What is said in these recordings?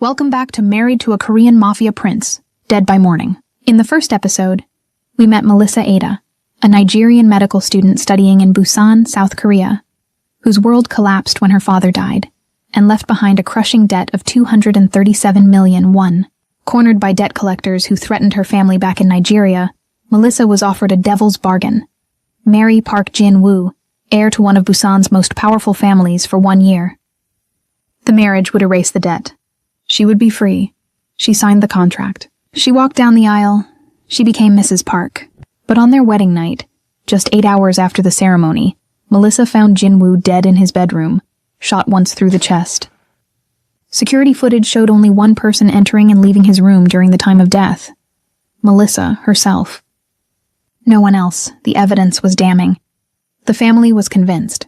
Welcome back to Married to a Korean Mafia Prince, Dead by Morning. In the first episode, we met Melissa Ada, a Nigerian medical student studying in Busan, South Korea, whose world collapsed when her father died, and left behind a crushing debt of 237 million won. Cornered by debt collectors who threatened her family back in Nigeria, Melissa was offered a devil's bargain: marry Park Jin-woo, heir to one of Busan's most powerful families, for 1 year. The marriage would erase the debt. She would be free. She signed the contract. She walked down the aisle. She became Mrs. Park. But on their wedding night, just 8 hours after the ceremony, Melissa found Jin-woo dead in his bedroom, shot once through the chest. Security footage showed only one person entering and leaving his room during the time of death: Melissa herself. No one else. The evidence was damning. The family was convinced.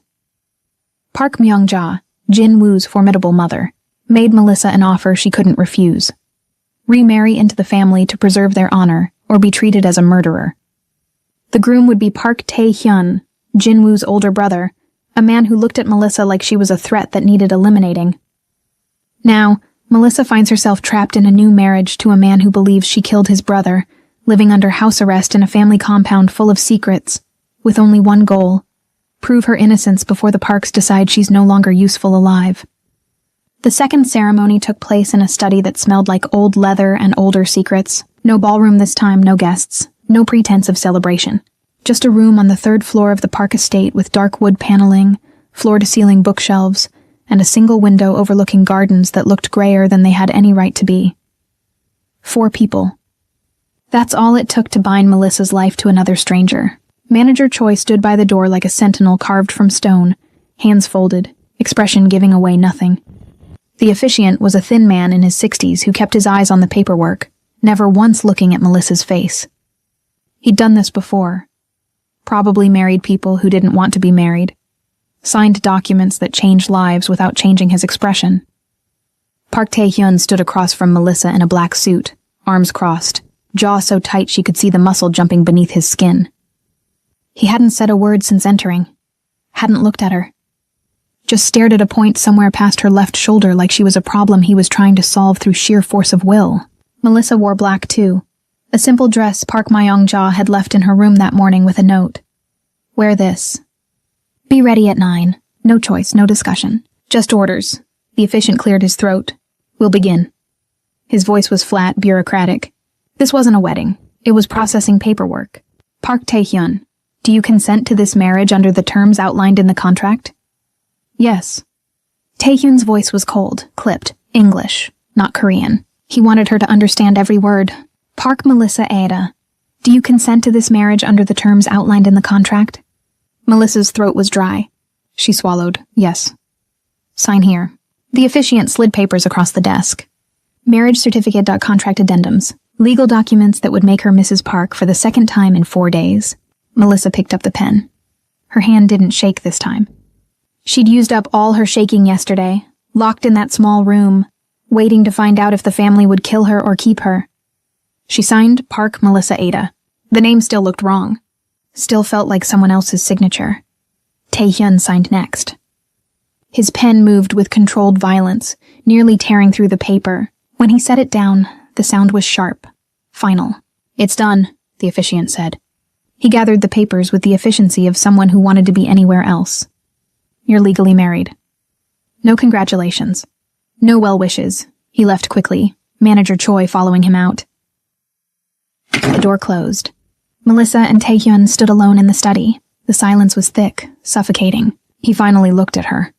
Park Myung-ja, Jin-woo's formidable mother, made Melissa an offer she couldn't refuse: remarry into the family to preserve their honor or be treated as a murderer. The groom would be Park Tae-hyun, Jin-woo's older brother, a man who looked at Melissa like she was a threat that needed eliminating. Now, Melissa finds herself trapped in a new marriage to a man who believes she killed his brother, living under house arrest in a family compound full of secrets, with only one goal: prove her innocence before the Parks decide she's no longer useful alive. The second ceremony took place in a study that smelled like old leather and older secrets. No ballroom this time, no guests, no pretense of celebration. Just a room on the 3rd floor of the Park estate with dark wood paneling, floor-to-ceiling bookshelves, and a single window overlooking gardens that looked grayer than they had any right to be. 4 people. That's all it took to bind Melissa's life to another stranger. Manager Choi stood by the door like a sentinel carved from stone, hands folded, expression giving away nothing. The officiant was a thin man in his 60s who kept his eyes on the paperwork, never once looking at Melissa's face. He'd done this before. Probably married people who didn't want to be married. Signed documents that changed lives without changing his expression. Park Tae-hyun stood across from Melissa in a black suit, arms crossed, jaw so tight she could see the muscle jumping beneath his skin. He hadn't said a word since entering. Hadn't looked at her. Just stared at a point somewhere past her left shoulder like she was a problem he was trying to solve through sheer force of will. Melissa wore black too. A simple dress Park Myung-ja had left in her room that morning with a note: wear this. Be ready at 9. No choice, no discussion. Just orders. The officiant cleared his throat. We'll begin. His voice was flat, bureaucratic. This wasn't a wedding. It was processing paperwork. Park Tae-hyun, do you consent to this marriage under the terms outlined in the contract? Yes. Tae-hyun's voice was cold, clipped, English, not Korean. He wanted her to understand every word. Park Melissa Ada, do you consent to this marriage under the terms outlined in the contract? Melissa's throat was dry. She swallowed. Yes. Sign here. The officiant slid papers across the desk. Marriage certificate. Contract addendums. Legal documents that would make her Mrs. Park for the second time in 4 days. Melissa picked up the pen. Her hand didn't shake this time. She'd used up all her shaking yesterday, locked in that small room, waiting to find out if the family would kill her or keep her. She signed Park Melissa Ada. The name still looked wrong. Still felt like someone else's signature. Tae-hyun signed next. His pen moved with controlled violence, nearly tearing through the paper. When he set it down, the sound was sharp, final. It's done, the officiant said. He gathered the papers with the efficiency of someone who wanted to be anywhere else. You're legally married. No congratulations. No well wishes. He left quickly, Manager Choi following him out. The door closed. Melissa and Tae-hyun stood alone in the study. The silence was thick, suffocating. He finally looked at her.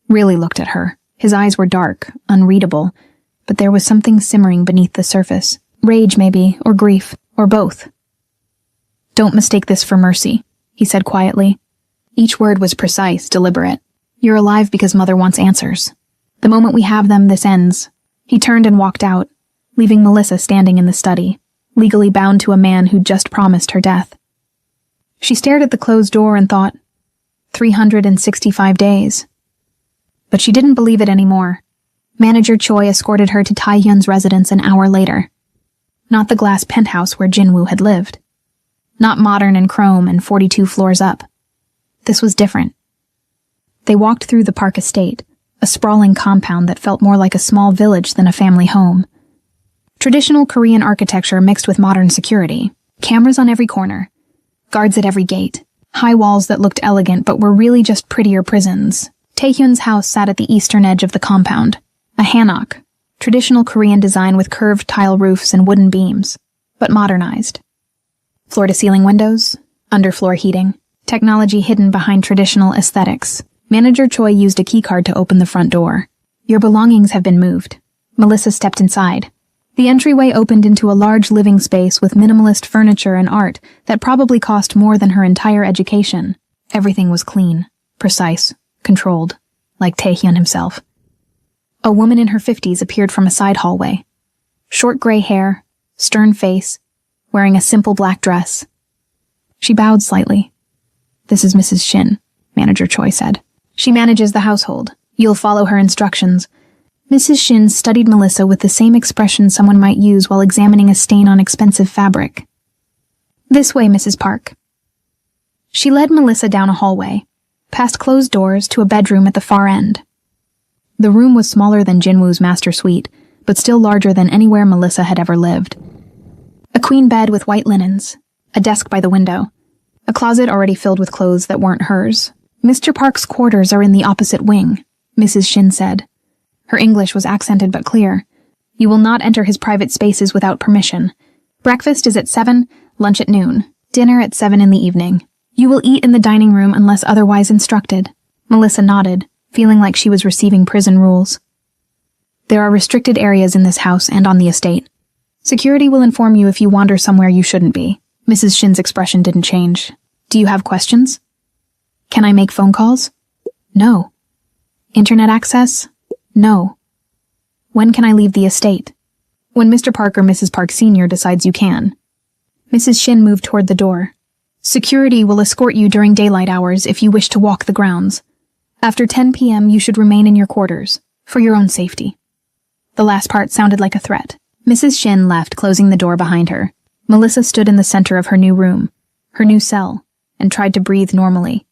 Really looked at her. His eyes were dark, unreadable, but there was something simmering beneath the surface. Rage, maybe, or grief, or both. Don't mistake this for mercy, he said quietly. Each word was precise, deliberate. You're alive because Mother wants answers. The moment we have them, this ends. He turned and walked out, leaving Melissa standing in the study, legally bound to a man who'd just promised her death. She stared at the closed door and thought, 365 days. But she didn't believe it anymore. Manager Choi escorted her to Tae-hyun's residence an hour later. Not the glass penthouse where Jin-woo had lived. Not modern and chrome and 42 floors up. This was different. They walked through the Park estate, a sprawling compound that felt more like a small village than a family home. Traditional Korean architecture mixed with modern security, cameras on every corner, guards at every gate, high walls that looked elegant but were really just prettier prisons. Taehyun's house sat at the eastern edge of the compound, a hanok, traditional Korean design with curved tile roofs and wooden beams, but modernized. Floor-to-ceiling windows, underfloor heating, technology hidden behind traditional aesthetics. Manager Choi used a keycard to open the front door. "Your belongings have been moved." Melissa stepped inside. The entryway opened into a large living space with minimalist furniture and art that probably cost more than her entire education. Everything was clean, precise, controlled, like Taehyun himself. A woman in her 50s appeared from a side hallway. Short gray hair, stern face, wearing a simple black dress. She bowed slightly. "This is Mrs. Shin," Manager Choi said. "She manages the household. You'll follow her instructions." Mrs. Shin studied Melissa with the same expression someone might use while examining a stain on expensive fabric. "This way, Mrs. Park." She led Melissa down a hallway, past closed doors to a bedroom at the far end. The room was smaller than Jinwoo's master suite, but still larger than anywhere Melissa had ever lived. A queen bed with white linens, a desk by the window, a closet already filled with clothes that weren't hers. "Mr. Park's quarters are in the opposite wing," Mrs. Shin said. Her English was accented but clear. "You will not enter his private spaces without permission. Breakfast is at 7, lunch at noon, dinner at 7 in the evening. You will eat in the dining room unless otherwise instructed." Melissa nodded, feeling like she was receiving prison rules. "There are restricted areas in this house and on the estate. Security will inform you if you wander somewhere you shouldn't be." Mrs. Shin's expression didn't change. "Do you have questions? Can I make phone calls? No. Internet access? No. When can I leave the estate? When Mr. Park or Mrs. Park Sr. decides you can." Mrs. Shin moved toward the door. "Security will escort you during daylight hours if you wish to walk the grounds. After 10 p.m. you should remain in your quarters, for your own safety." The last part sounded like a threat. Mrs. Shin left, closing the door behind her. Melissa stood in the center of her new room, her new cell, and tried to breathe normally.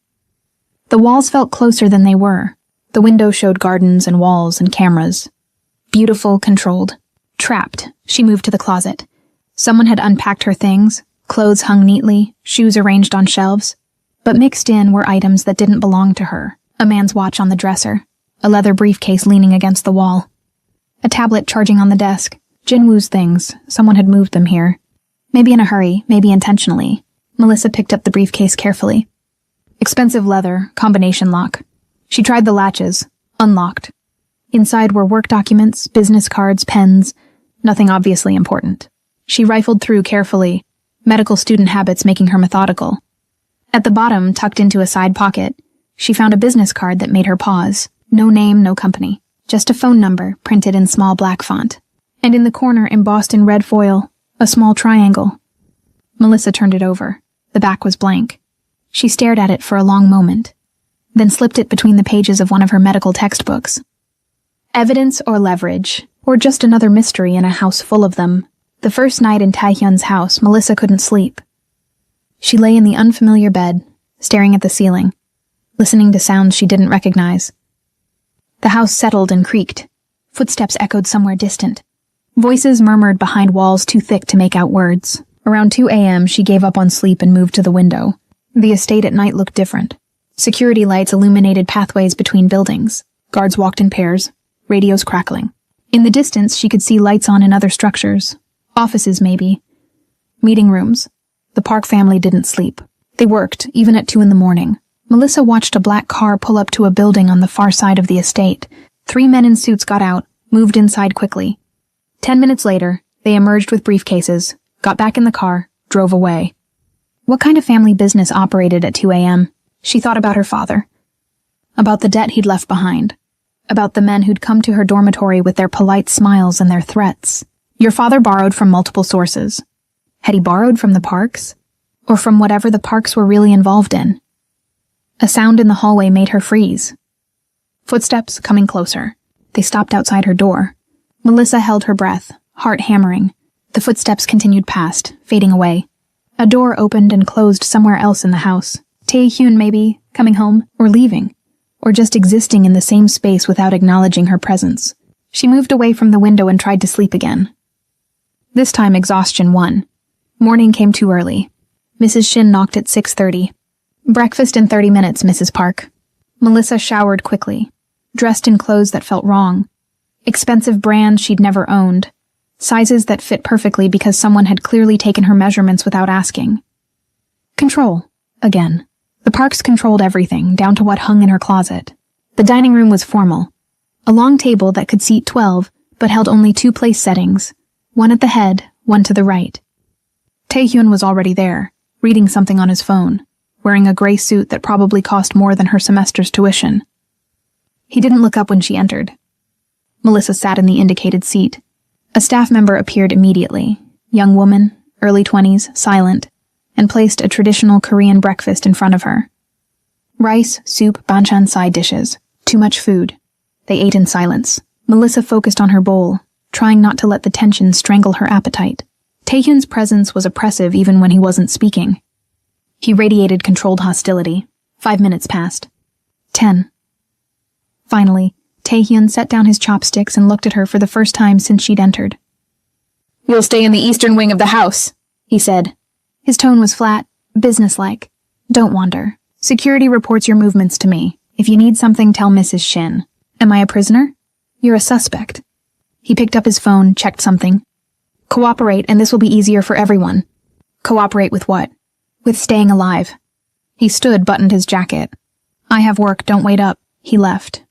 The walls felt closer than they were. The window showed gardens and walls and cameras. Beautiful, controlled. Trapped, she moved to the closet. Someone had unpacked her things, clothes hung neatly, shoes arranged on shelves. But mixed in were items that didn't belong to her. A man's watch on the dresser, a leather briefcase leaning against the wall, a tablet charging on the desk. Jinwoo's things, someone had moved them here. Maybe in a hurry, maybe intentionally. Melissa picked up the briefcase carefully. Expensive leather, combination lock. She tried the latches, unlocked. Inside were work documents, business cards, pens, nothing obviously important. She rifled through carefully, medical student habits making her methodical. At the bottom, tucked into a side pocket, she found a business card that made her pause. No name, no company. Just a phone number, printed in small black font. And in the corner, embossed in red foil, a small triangle. Melissa turned it over. The back was blank. She stared at it for a long moment, then slipped it between the pages of one of her medical textbooks. Evidence or leverage, or just another mystery in a house full of them. The first night in Taehyun's house, Melissa couldn't sleep. She lay in the unfamiliar bed, staring at the ceiling, listening to sounds she didn't recognize. The house settled and creaked. Footsteps echoed somewhere distant. Voices murmured behind walls too thick to make out words. Around 2 a.m., she gave up on sleep and moved to the window. The estate at night looked different. Security lights illuminated pathways between buildings. Guards walked in pairs, radios crackling. In the distance, she could see lights on in other structures. Offices, maybe. Meeting rooms. The Park family didn't sleep. They worked, even at 2 a.m. Melissa watched a black car pull up to a building on the far side of the estate. 3 men in suits got out, moved inside quickly. 10 minutes later, they emerged with briefcases, got back in the car, drove away. What kind of family business operated at 2 a.m.? She thought about her father. About the debt he'd left behind. About the men who'd come to her dormitory with their polite smiles and their threats. Your father borrowed from multiple sources. Had he borrowed from the Parks? Or from whatever the Parks were really involved in? A sound in the hallway made her freeze. Footsteps coming closer. They stopped outside her door. Melissa held her breath, heart hammering. The footsteps continued past, fading away. A door opened and closed somewhere else in the house. Taehyun, maybe, coming home, or leaving. or just existing in the same space without acknowledging her presence. She moved away from the window and tried to sleep again. This time exhaustion won. Morning came too early. Mrs. Shin knocked at 6:30. "Breakfast in 30 minutes, Mrs. Park." Melissa showered quickly, dressed in clothes that felt wrong. Expensive brands she'd never owned. Sizes that fit perfectly because someone had clearly taken her measurements without asking. Control. Again. The Parks controlled everything, down to what hung in her closet. The dining room was formal. A long table that could seat 12, but held only 2 place settings. One at the head, one to the right. Taehyun was already there, reading something on his phone, wearing a gray suit that probably cost more than her semester's tuition. He didn't look up when she entered. Melissa sat in the indicated seat. A staff member appeared immediately, young woman, early 20s, silent, and placed a traditional Korean breakfast in front of her. Rice, soup, banchan side dishes. Too much food. They ate in silence. Melissa focused on her bowl, trying not to let the tension strangle her appetite. Taehyun's presence was oppressive even when he wasn't speaking. He radiated controlled hostility. 5 minutes passed. 10. Finally, Taehyun set down his chopsticks and looked at her for the first time since she'd entered. "You'll stay in the eastern wing of the house," he said. His tone was flat, businesslike. "Don't wander. Security reports your movements to me. If you need something, tell Mrs. Shin. Am I a prisoner? You're a suspect." He picked up his phone, checked something. "Cooperate, and this will be easier for everyone." "Cooperate with what?" "With staying alive." He stood, buttoned his jacket. "I have work, don't wait up." He left.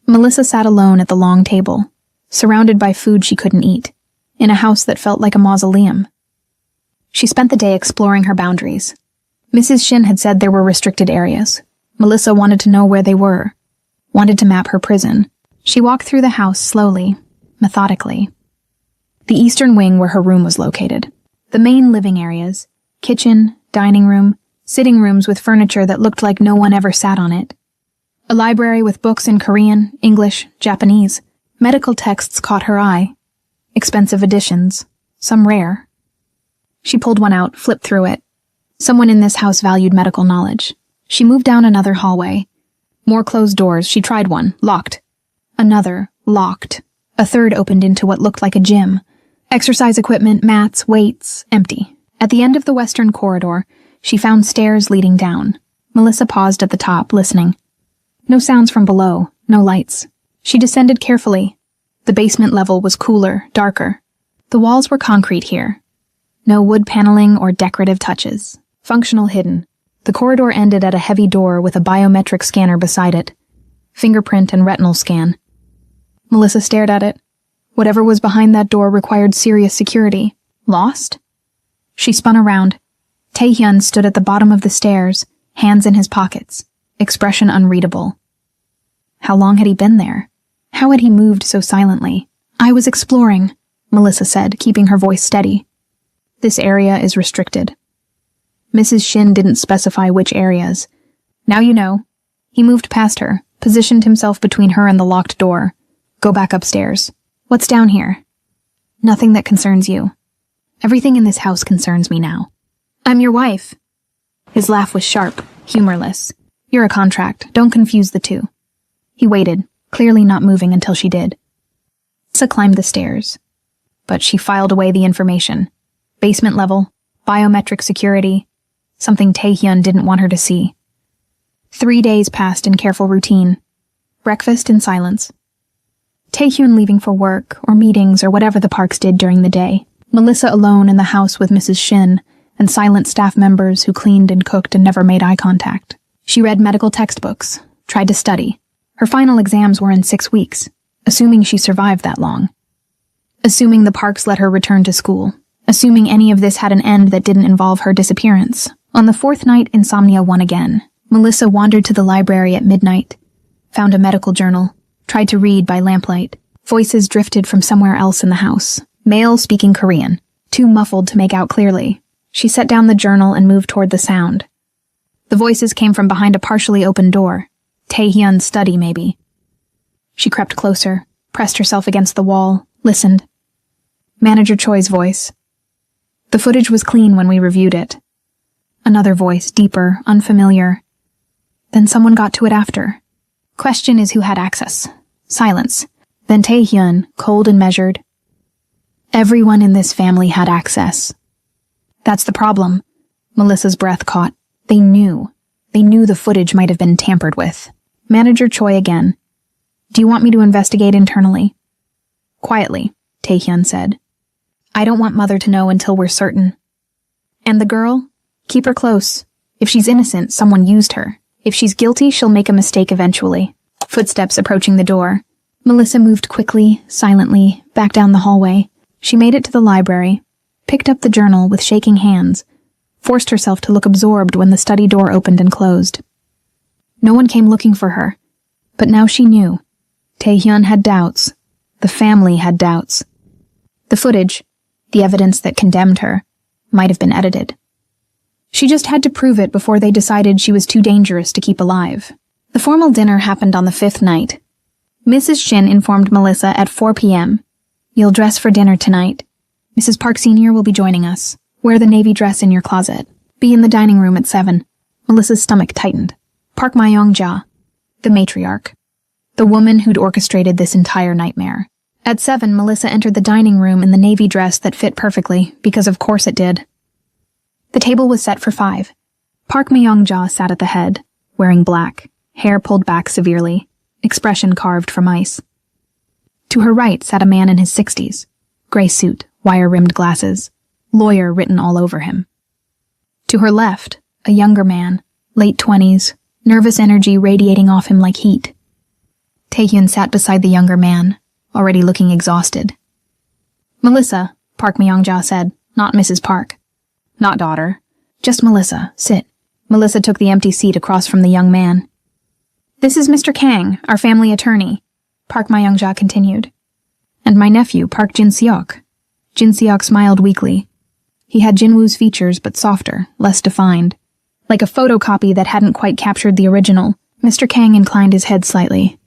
Melissa sat alone at the long table, surrounded by food she couldn't eat, in a house that felt like a mausoleum. She spent the day exploring her boundaries. Mrs. Shin had said there were restricted areas. Melissa wanted to know where they were, wanted to map her prison. She walked through the house slowly, methodically. The eastern wing where her room was located. The main living areas, kitchen, dining room, sitting rooms with furniture that looked like no one ever sat on it. A library with books in Korean, English, Japanese. Medical texts caught her eye. Expensive editions, some rare. She pulled one out, flipped through it. Someone in this house valued medical knowledge. She moved down another hallway. More closed doors. She tried one, locked. Another, locked. A third opened into what looked like a gym. Exercise equipment, mats, weights, empty. At the end of the western corridor, she found stairs leading down. Melissa paused at the top, listening. No sounds from below, no lights. She descended carefully. The basement level was cooler, darker. The walls were concrete here. No wood paneling or decorative touches. Functional hidden. The corridor ended at a heavy door with a biometric scanner beside it. Fingerprint and retinal scan. Melissa stared at it. Whatever was behind that door required serious security. Lost? She spun around. Taehyun stood at the bottom of the stairs, hands in his pockets, expression unreadable. How long had he been there? How had he moved so silently? "I was exploring," Melissa said, keeping her voice steady. "This area is restricted." Mrs. Shin didn't specify which areas. "Now you know." He moved past her, positioned himself between her and the locked door. "Go back upstairs." "What's down here?" "Nothing that concerns you. Everything in this house concerns me now." "I'm your wife." His laugh was sharp, humorless. "You're a contract. Don't confuse the two." He waited, clearly not moving until she did. Melissa climbed the stairs, but she filed away the information. Basement level, biometric security, something Taehyun didn't want her to see. 3 days passed in careful routine. Breakfast in silence. Taehyun leaving for work, or meetings, or whatever the Parks did during the day. Melissa alone in the house with Mrs. Shin, and silent staff members who cleaned and cooked and never made eye contact. She read medical textbooks, tried to study. Her final exams were in 6 weeks, assuming she survived that long. Assuming the Parks let her return to school. Assuming any of this had an end that didn't involve her disappearance. On the 4th night, insomnia won again. Melissa wandered to the library at midnight, found a medical journal, tried to read by lamplight. Voices drifted from somewhere else in the house. Male speaking Korean, too muffled to make out clearly. She set down the journal and moved toward the sound. The voices came from behind a partially open door. Taehyun's study, maybe. She crept closer, pressed herself against the wall, listened. Manager Choi's voice. The footage was clean when we reviewed it. Another voice, deeper, unfamiliar. Then someone got to it after. Question is who had access. Silence. Then Tae-hyun, cold and measured. Everyone in this family had access. That's the problem. Melissa's breath caught. They knew. They knew the footage might have been tampered with. Manager Choi again. Do you want me to investigate internally? Quietly, Tae-hyun said. I don't want Mother to know until we're certain. And the girl? Keep her close. If she's innocent, someone used her. If she's guilty, she'll make a mistake eventually. Footsteps approaching the door. Melissa moved quickly, silently, back down the hallway. She made it to the library, picked up the journal with shaking hands, forced herself to look absorbed when the study door opened and closed. No one came looking for her, but now she knew. Tae-hyun had doubts. The family had doubts. The footage, the evidence that condemned her, might have been edited. She just had to prove it before they decided she was too dangerous to keep alive. The formal dinner happened on the 5th night. Mrs. Shin informed Melissa at 4 p.m. You'll dress for dinner tonight. Mrs. Park Sr. will be joining us. Wear the navy dress in your closet. Be in the dining room at 7. Melissa's stomach tightened. Park Myong-ja, the matriarch. The woman who'd orchestrated this entire nightmare. At 7, Melissa entered the dining room in the navy dress that fit perfectly, because of course it did. The table was set for 5. Park Myong-ja sat at the head, wearing black, hair pulled back severely, expression carved from ice. To her right sat a man in his 60s, gray suit, wire-rimmed glasses, lawyer written all over him. To her left, a younger man, late 20s, nervous energy radiating off him like heat. Tae-hyun sat beside the younger man, already looking exhausted. Melissa, Park Myong-ja said, not Mrs. Park. Not daughter. Just Melissa, sit. Melissa took the empty seat across from the young man. This is Mr. Kang, our family attorney, Park Myong-ja continued. And my nephew, Park Jin-seok. Jin-seok smiled weakly. He had Jinwoo's features, but softer, less defined. Like a photocopy that hadn't quite captured the original. Mr. Kang inclined his head slightly.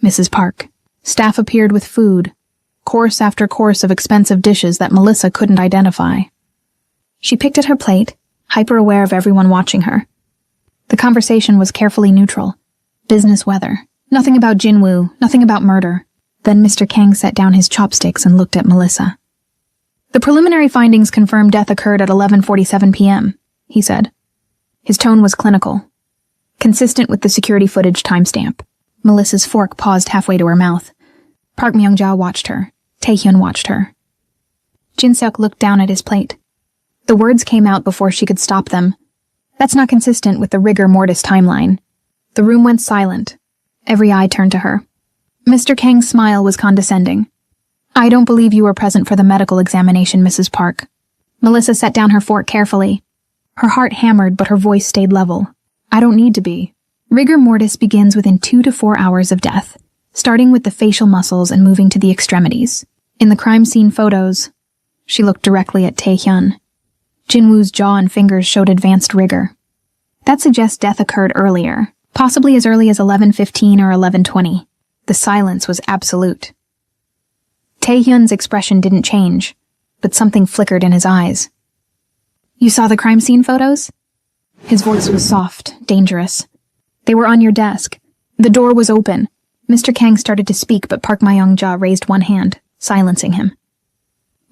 Mrs. Park. Staff appeared with food, course after course of expensive dishes that Melissa couldn't identify. She picked at her plate, hyper-aware of everyone watching her. The conversation was carefully neutral. Business weather. Nothing about Jinwoo, nothing about murder. Then Mr. Kang set down his chopsticks and looked at Melissa. The preliminary findings confirm death occurred at 11:47 p.m., he said. His tone was clinical, consistent with the security footage timestamp. Melissa's fork paused halfway to her mouth. Park Myong-ja watched her. Tae-hyun watched her. Jin-seok looked down at his plate. The words came out before she could stop them. That's not consistent with the rigor mortis timeline. The room went silent. Every eye turned to her. Mr. Kang's smile was condescending. I don't believe you were present for the medical examination, Mrs. Park. Melissa set down her fork carefully. Her heart hammered, but her voice stayed level. I don't need to be. Rigor mortis begins within 2 to 4 hours of death, starting with the facial muscles and moving to the extremities. In the crime scene photos, she looked directly at Tae-hyun. Jinwoo's jaw and fingers showed advanced rigor. That suggests death occurred earlier, possibly as early as 11:15 or 11:20. The silence was absolute. Tae-hyun's expression didn't change, but something flickered in his eyes. You saw the crime scene photos? His voice was soft, dangerous. They were on your desk. The door was open. Mr. Kang started to speak, but Park Myong-ja raised one hand, silencing him.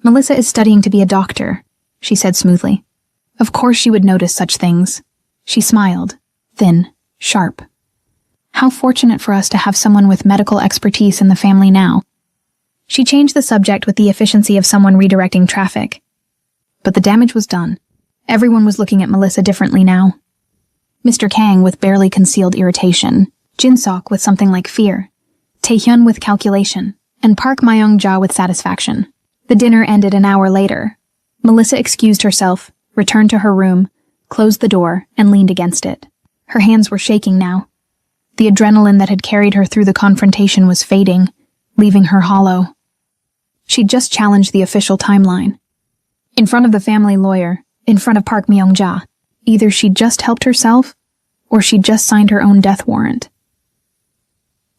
Melissa is studying to be a doctor, she said smoothly. Of course she would notice such things. She smiled, thin, sharp. How fortunate for us to have someone with medical expertise in the family now. She changed the subject with the efficiency of someone redirecting traffic. But the damage was done. Everyone was looking at Melissa differently now. Mr. Kang with barely concealed irritation, Jin-seok with something like fear, Tae-hyun with calculation, and Park Myong-ja with satisfaction. The dinner ended an hour later. Melissa excused herself, returned to her room, closed the door, and leaned against it. Her hands were shaking now. The adrenaline that had carried her through the confrontation was fading, leaving her hollow. She'd just challenged the official timeline. In front of the family lawyer, in front of Park Myong-ja, either she'd just helped herself, or she'd just signed her own death warrant.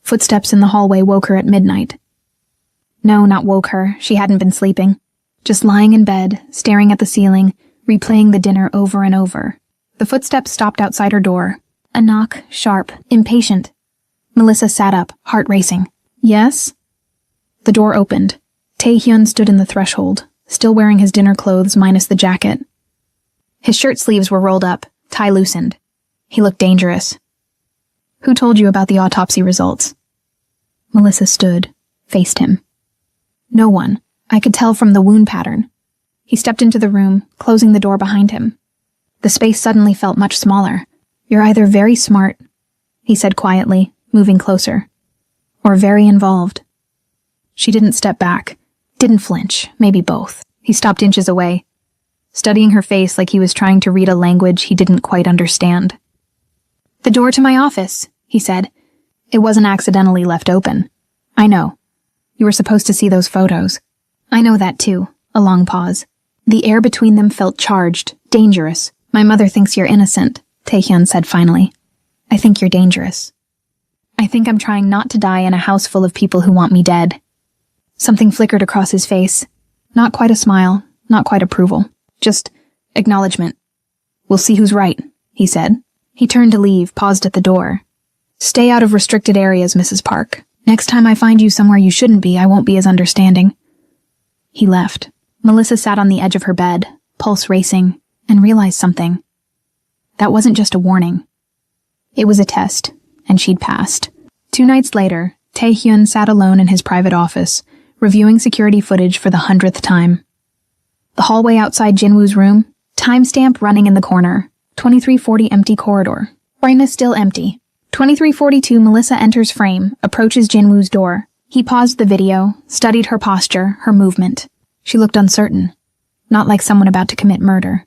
Footsteps in the hallway woke her at midnight. No, not woke her. She hadn't been sleeping. Just lying in bed, staring at the ceiling, replaying the dinner over and over. The footsteps stopped outside her door, A knock, sharp, impatient. Melissa sat up, heart racing. Yes? The door opened. Tae-hyun stood in the threshold, still wearing his dinner clothes minus the jacket. His shirt sleeves were rolled up, tie loosened. He looked dangerous. Who told you about the autopsy results? Melissa stood, faced him. No one. I could tell from the wound pattern. He stepped into the room, closing the door behind him. The space suddenly felt much smaller. You're either very smart, he said quietly, moving closer, or very involved. She didn't step back, didn't flinch, maybe both. He stopped inches away, studying her face like he was trying to read a language he didn't quite understand. The door to my office, he said. It wasn't accidentally left open. I know. You were supposed to see those photos. I know that too. A long pause. The air between them felt charged, dangerous. My mother thinks you're innocent, Tae-hyun said finally. I think you're dangerous. I think I'm trying not to die in a house full of people who want me dead. Something flickered across his face. Not quite a smile, not quite approval. Just acknowledgement. We'll see who's right, he said. He turned to leave, paused at the door. Stay out of restricted areas, Mrs. Park. Next time I find you somewhere you shouldn't be, I won't be as understanding. He left. Melissa sat on the edge of her bed, pulse racing, and realized something. That wasn't just a warning. It was a test, and she'd passed. 2 nights later, Tae-hyun sat alone in his private office, reviewing security footage for the 100th time. The hallway outside Jinwoo's room, timestamp running in the corner, 2340 empty corridor. Brightness still empty. 2342 Melissa enters frame, approaches Jinwoo's door. He paused the video, studied her posture, her movement. She looked uncertain, not like someone about to commit murder.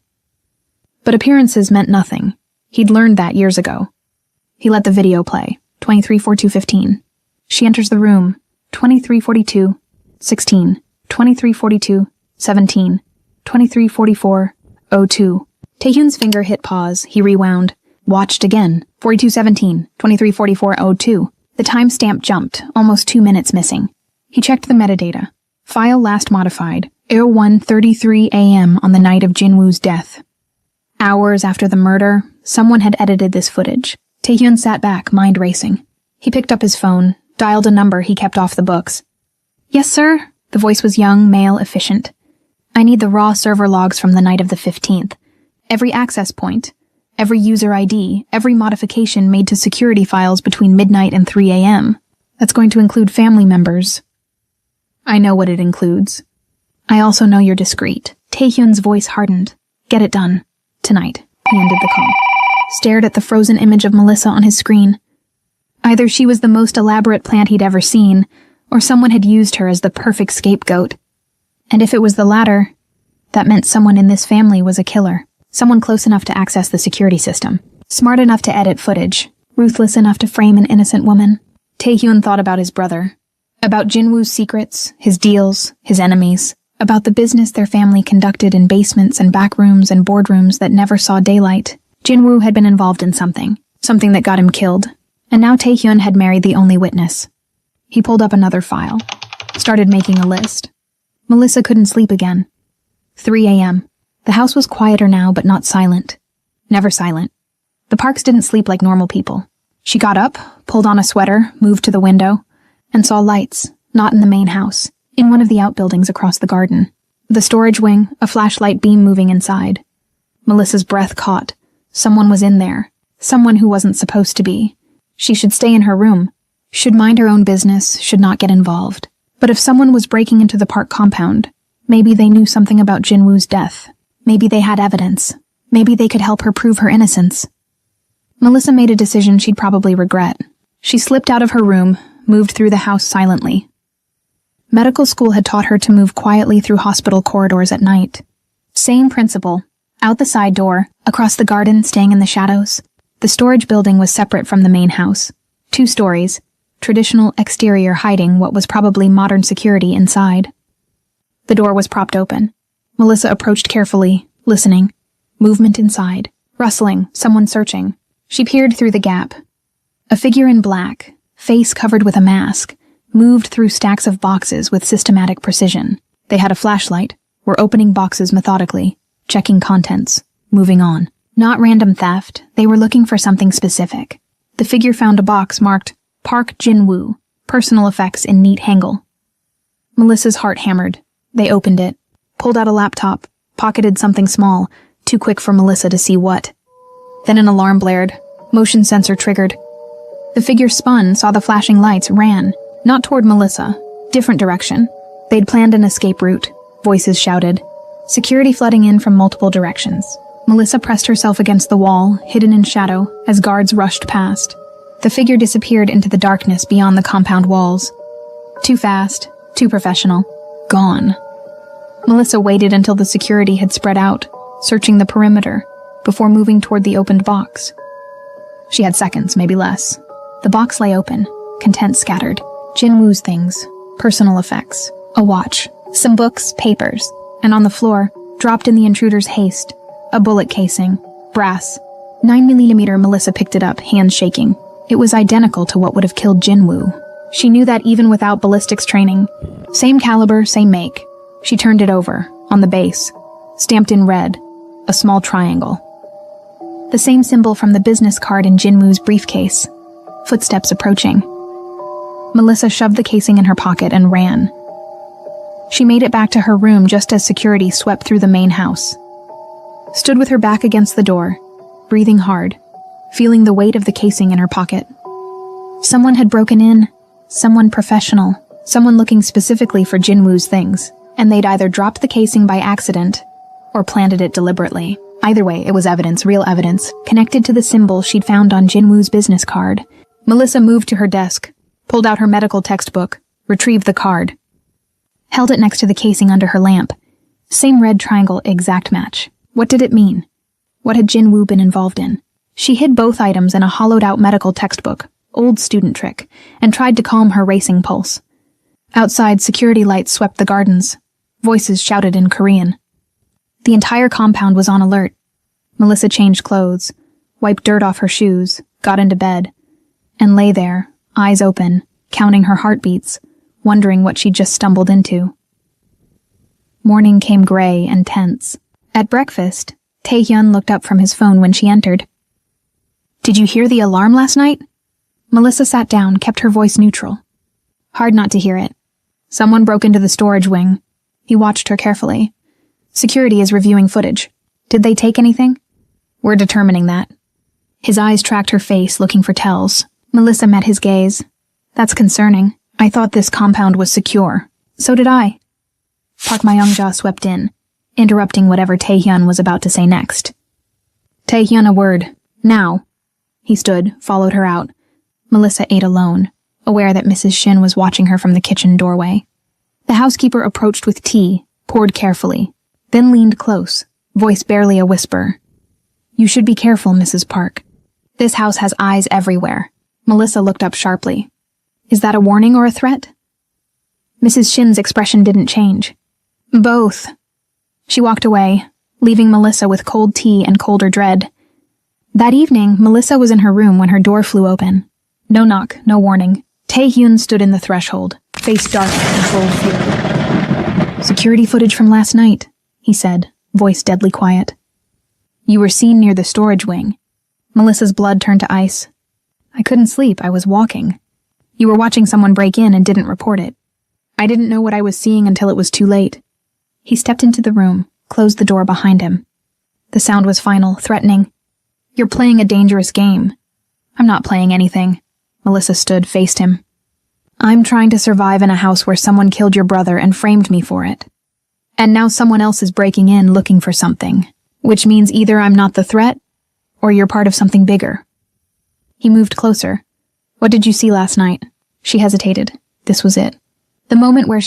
But appearances meant nothing. He'd learned that years ago. He let the video play, 234215. She enters the room, 2342, 16, 2342, 17, 2344, 02. Taehyun's finger hit pause, he rewound. Watched again, 4217, 2344, 02. The timestamp jumped, almost 2 minutes missing. He checked the metadata. File last modified, 01:33 a.m. on the night of Jinwoo's death. Hours after the murder, someone had edited this footage. Taehyun sat back, mind racing. He picked up his phone, dialed a number he kept off the books. Yes, sir? The voice was young, male, efficient. I need the raw server logs from the night of the 15th. Every access point, every user ID, every modification made to security files between midnight and 3 a.m. That's going to include family members. I know what it includes. I also know you're discreet. Taehyun's voice hardened. Get it done. Tonight. He ended the call. Stared at the frozen image of Melissa on his screen. Either she was the most elaborate plant he'd ever seen, or someone had used her as the perfect scapegoat. And if it was the latter, that meant someone in this family was a killer. Someone close enough to access the security system. Smart enough to edit footage. Ruthless enough to frame an innocent woman. Taehyun thought about his brother. About Jinwoo's secrets, his deals, his enemies. About the business their family conducted in basements and back rooms and boardrooms that never saw daylight. Jinwoo had been involved in something that got him killed. And now Taehyun had married the only witness. He pulled up another file. Started making a list. Melissa couldn't sleep again. 3 a.m. The house was quieter now, but not silent. Never silent. The Parks didn't sleep like normal people. She got up, pulled on a sweater, moved to the window, and saw lights, not in the main house, in one of the outbuildings across the garden. The storage wing, a flashlight beam moving inside. Melissa's breath caught. Someone was in there. Someone who wasn't supposed to be. She should stay in her room. Should mind her own business, should not get involved. But if someone was breaking into the park compound, maybe they knew something about Jinwoo's death. Maybe they had evidence. Maybe they could help her prove her innocence. Melissa made a decision she'd probably regret. She slipped out of her room, moved through the house silently. Medical school had taught her to move quietly through hospital corridors at night. Same principle. Out the side door, across the garden, staying in the shadows. The storage building was separate from the main house. 2 stories. Traditional exterior hiding what was probably modern security inside. The door was propped open. Melissa approached carefully, listening. Movement inside. Rustling, someone searching. She peered through the gap. A figure in black, face covered with a mask, moved through stacks of boxes with systematic precision. They had a flashlight, were opening boxes methodically, checking contents, moving on. Not random theft, they were looking for something specific. The figure found a box marked Park Jin-woo, personal effects in neat hangle. Melissa's heart hammered. They opened it, pulled out a laptop, pocketed something small, too quick for Melissa to see what. Then an alarm blared. Motion sensor triggered. The figure spun, saw the flashing lights, ran. Not toward Melissa. Different direction. They'd planned an escape route. Voices shouted. Security flooding in from multiple directions. Melissa pressed herself against the wall, hidden in shadow, as guards rushed past. The figure disappeared into the darkness beyond the compound walls. Too fast, too professional. Gone. Melissa waited until the security had spread out, searching the perimeter, before moving toward the opened box. She had seconds, maybe less. The box lay open, contents scattered. Jin-woo's things, personal effects, a watch, some books, papers, and on the floor, dropped in the intruder's haste, a bullet casing, brass. 9mm. Melissa picked it up, hands shaking. It was identical to what would have killed Jin-woo. She knew that even without ballistics training. Same caliber, same make. She turned it over, on the base, stamped in red, a small triangle. The same symbol from the business card in Jin-woo's briefcase. Footsteps approaching. Melissa shoved the casing in her pocket and ran. She made it back to her room just as security swept through the main house. Stood with her back against the door, breathing hard, feeling the weight of the casing in her pocket. Someone had broken in, someone professional, someone looking specifically for Jin-woo's things, and they'd either dropped the casing by accident or planted it deliberately. Either way, it was evidence, real evidence, connected to the symbol she'd found on Jin-woo's business card. Melissa moved to her desk, pulled out her medical textbook, retrieved the card, held it next to the casing under her lamp. Same red triangle, exact match. What did it mean? What had Jin-woo been involved in? She hid both items in a hollowed-out medical textbook, old student trick, and tried to calm her racing pulse. Outside, security lights swept the gardens. Voices shouted in Korean. The entire compound was on alert. Melissa changed clothes, wiped dirt off her shoes, got into bed, and lay there, eyes open, counting her heartbeats, wondering what she'd just stumbled into. Morning came gray and tense. At breakfast, Tae-hyun looked up from his phone when she entered. "Did you hear the alarm last night?" Melissa sat down, kept her voice neutral. Hard not to hear it. Someone broke into the storage wing. He watched her carefully. Security is reviewing footage. Did they take anything? We're determining that. His eyes tracked her face, looking for tells. Melissa met his gaze. That's concerning. I thought this compound was secure. So did I. Park Myungja swept in, interrupting whatever Tae-hyun was about to say next. Tae-hyun, a word. Now. He stood, followed her out. Melissa ate alone, aware that Mrs. Shin was watching her from the kitchen doorway. The housekeeper approached with tea, poured carefully, then leaned close, voice barely a whisper. "You should be careful, Mrs. Park. This house has eyes everywhere." Melissa looked up sharply. Is that a warning or a threat? Mrs. Shin's expression didn't change. Both. She walked away, leaving Melissa with cold tea and colder dread. That evening, Melissa was in her room when her door flew open. No knock, no warning. Tae-hyun stood in the threshold, face dark with controlled fear. "Security footage from last night," he said, voice deadly quiet. "You were seen near the storage wing." Melissa's blood turned to ice. "I couldn't sleep, I was walking." "You were watching someone break in and didn't report it." "I didn't know what I was seeing until it was too late." He stepped into the room, closed the door behind him. The sound was final, threatening. "You're playing a dangerous game." "I'm not playing anything." Melissa stood, faced him. "I'm trying to survive in a house where someone killed your brother and framed me for it. And now someone else is breaking in looking for something, which means either I'm not the threat, or you're part of something bigger." He moved closer. "What did you see last night?" She hesitated. This was it. The moment where she